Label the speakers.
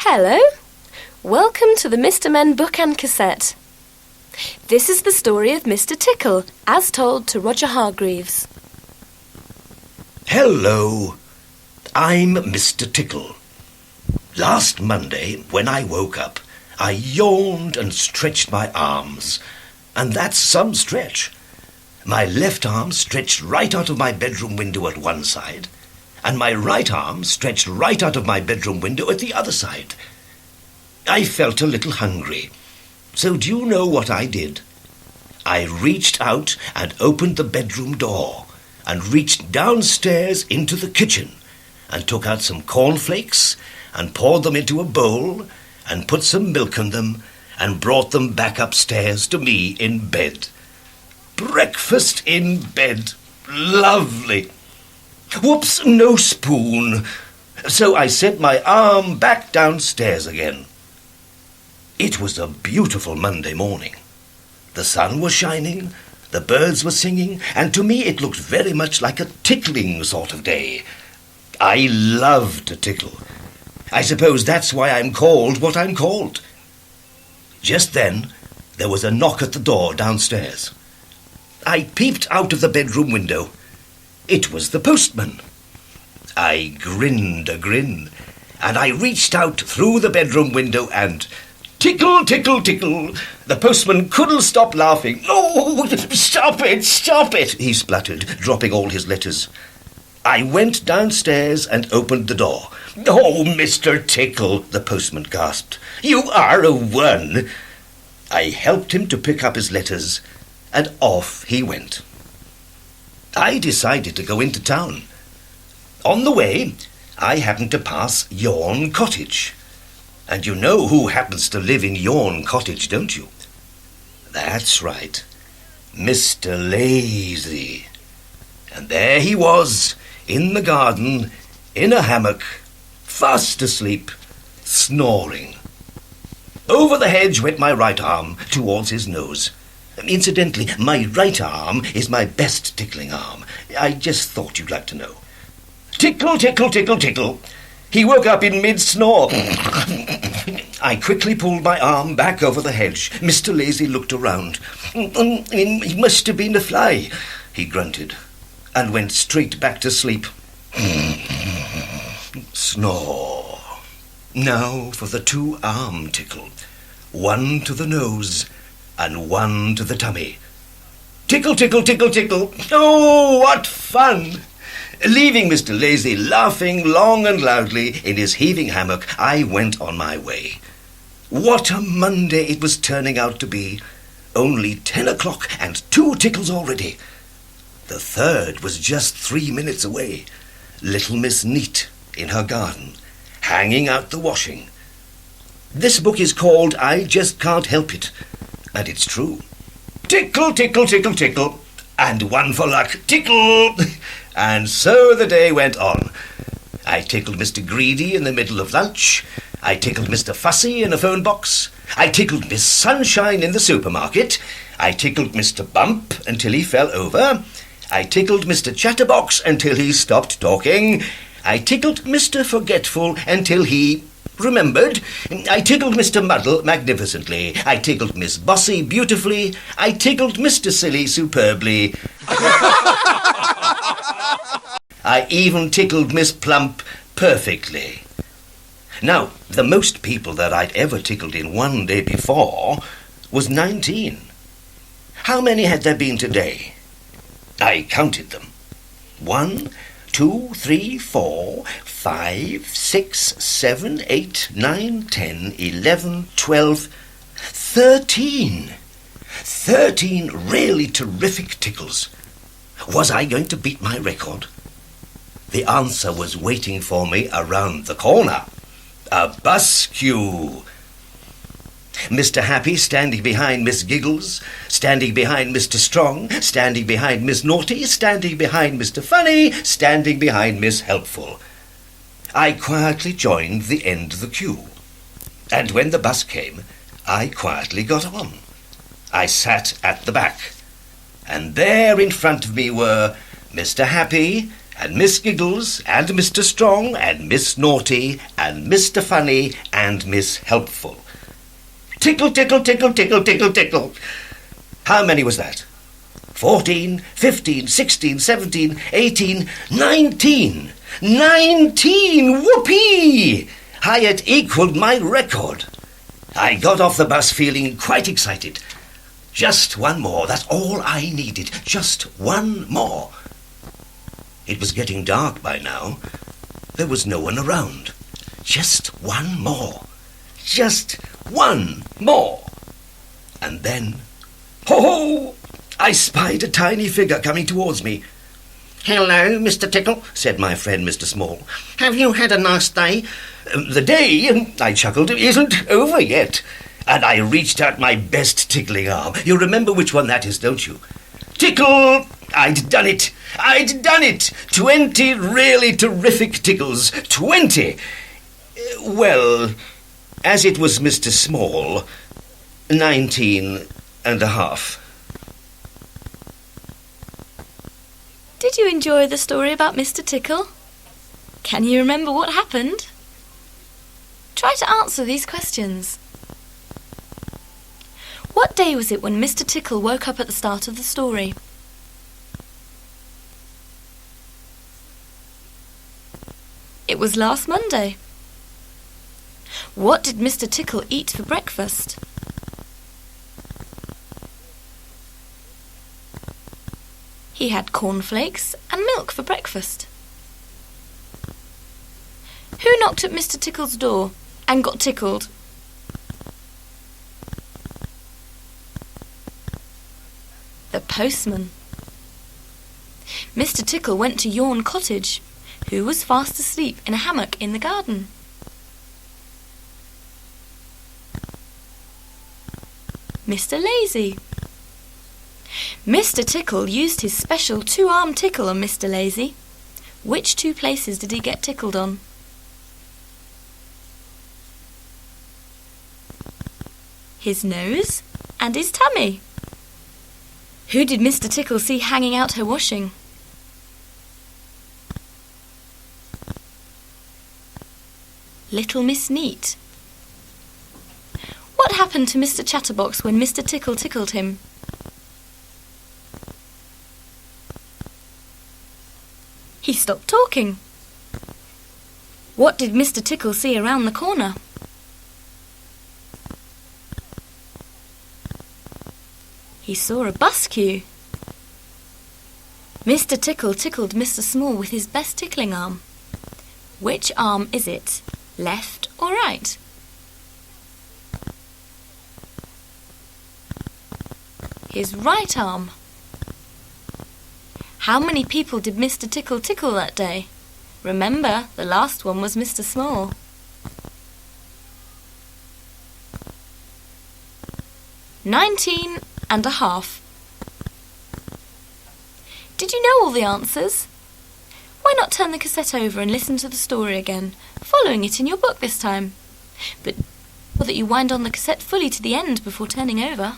Speaker 1: Hello. Welcome to the Mr. Men book and cassette. This is the story of Mr. Tickle, as told to Roger Hargreaves.
Speaker 2: Hello. I'm Mr. Tickle. Last Monday, when I woke up, I yawned and stretched my arms. And that's some stretch. My left arm stretched right out of my bedroom window at one side, and my right arm stretched right out of my bedroom window at the other side. I felt a little hungry. So do you know what I did? I reached out and opened the bedroom door and reached downstairs into the kitchen and took out some cornflakes and poured them into a bowl and put some milk in them and brought them back upstairs to me in bed. Breakfast in bed. Lovely. Whoops, no spoon. So I sent my arm back downstairs again. It was a beautiful Monday morning. The sun was shining, the birds were singing, and to me it looked very much like a tickling sort of day. I love to tickle. I suppose that's why I'm called what I'm called. Just then, there was a knock at the door downstairs. I peeped out of the bedroom window. It was the postman. I grinned a grin, and I reached out through the bedroom window and... Tickle, tickle, tickle. The postman couldn't stop laughing. "Oh, stop it, he spluttered, dropping all his letters. I went downstairs and opened the door. "Oh, Mr. Tickle," the postman gasped. "You are a one." I helped him to pick up his letters, and off he went. I decided to go into town. On the way, I happened to pass Yawn Cottage. And you know who happens to live in Yawn Cottage, don't you? That's right, Mr. Lazy. And there he was, in the garden, in a hammock, fast asleep, snoring. Over the hedge went my right arm towards his nose. Incidentally, my right arm is my best tickling arm. I just thought you'd like to know. Tickle, tickle, tickle, tickle. He woke up in mid-snore. I quickly pulled my arm back over the hedge. Mr. Lazy looked around. "He must have been a fly," he grunted, and went straight back to sleep. Snore. Now for the two-arm tickle. One to the nose and one to the tummy. Tickle, tickle, tickle, tickle. Oh, what fun! Leaving Mr. Lazy laughing long and loudly in his heaving hammock, I went on my way. What a Monday it was turning out to be. Only 10 o'clock and 2 tickles already. The third was just 3 minutes away. Little Miss Neat in her garden, hanging out the washing. This book is called I Just Can't Help It, and it's true. Tickle, tickle, tickle, tickle, and one for luck, tickle. And so the day went on. I tickled Mr. Greedy in the middle of lunch. I tickled Mr. Fussy in a phone box. I tickled Miss Sunshine in the supermarket. I tickled Mr. Bump until he fell over. I tickled Mr. Chatterbox until he stopped talking. I tickled Mr. Forgetful until he remembered. I tickled Mr. Muddle magnificently. I tickled Miss Bossy beautifully. I tickled Mr. Silly superbly. I even tickled Miss Plump perfectly. Now, the most people that I'd ever tickled in one day before was 19. How many had there been today? I counted them. 1, 2, 3, 4, 5, 6, 7, 8, 9, 10, 11, 12, 13. 13 really terrific tickles. Was I going to beat my record? The answer was waiting for me around the corner. A bus queue. Mr. Happy standing behind Miss Giggles, standing behind Mr. Strong, standing behind Miss Naughty, standing behind Mr. Funny, standing behind Miss Helpful. I quietly joined the end of the queue. And when the bus came, I quietly got on. I sat at the back. And there in front of me were Mr. Happy, and Miss Giggles, and Mr. Strong, and Miss Naughty, and Mr. Funny, and Miss Helpful. Tickle, tickle, tickle, tickle, tickle, tickle. How many was that? 14, 15, 16, 17, 18, 19. 19! Whoopee! I had equalled my record. I got off the bus feeling quite excited. Just one more, that's all I needed. Just one more. It was getting dark by now. There was no one around. Just one more. Just one more. And then, ho-ho! I spied a tiny figure coming towards me. "Hello, Mr. Tickle," said my friend Mr. Small. "Have you had a nice day?" "The day," I chuckled, "isn't over yet." And I reached out my best tickling arm. You remember which one that is, don't you? Tickle! I'd done it! I'd done it! 20 really terrific tickles. 20! Well, as it was Mr. Small, 19 and a half.
Speaker 1: Did you enjoy the story about Mr. Tickle? Can you remember what happened? Try to answer these questions. What day was it when Mr. Tickle woke up at the start of the story? It was last Monday. What did Mr. Tickle eat for breakfast? He had cornflakes and milk for breakfast. Who knocked at Mr. Tickle's door and got tickled? The postman. Mr. Tickle went to Yawn Cottage. Who was fast asleep in a hammock in the garden? Mr. Lazy. Mr. Tickle used his special 2-arm tickle on Mr. Lazy. Which 2 places did he get tickled on? His nose and his tummy. Who did Mr. Tickle see hanging out her washing? Little Miss Neat. What happened to Mr. Chatterbox when Mr. Tickle tickled him? He stopped talking. What did Mr. Tickle see around the corner? He saw a bus queue. Mr. Tickle tickled Mr. Small with his best tickling arm. Which arm is it? Left or right? His right arm. How many people did Mr. Tickle tickle that day? Remember, the last one was Mr. Small. "19 and a half. Did you know all the answers? Why not turn the cassette over and listen to the story again, following it in your book this time? But that you wind on the cassette fully to the end before turning over.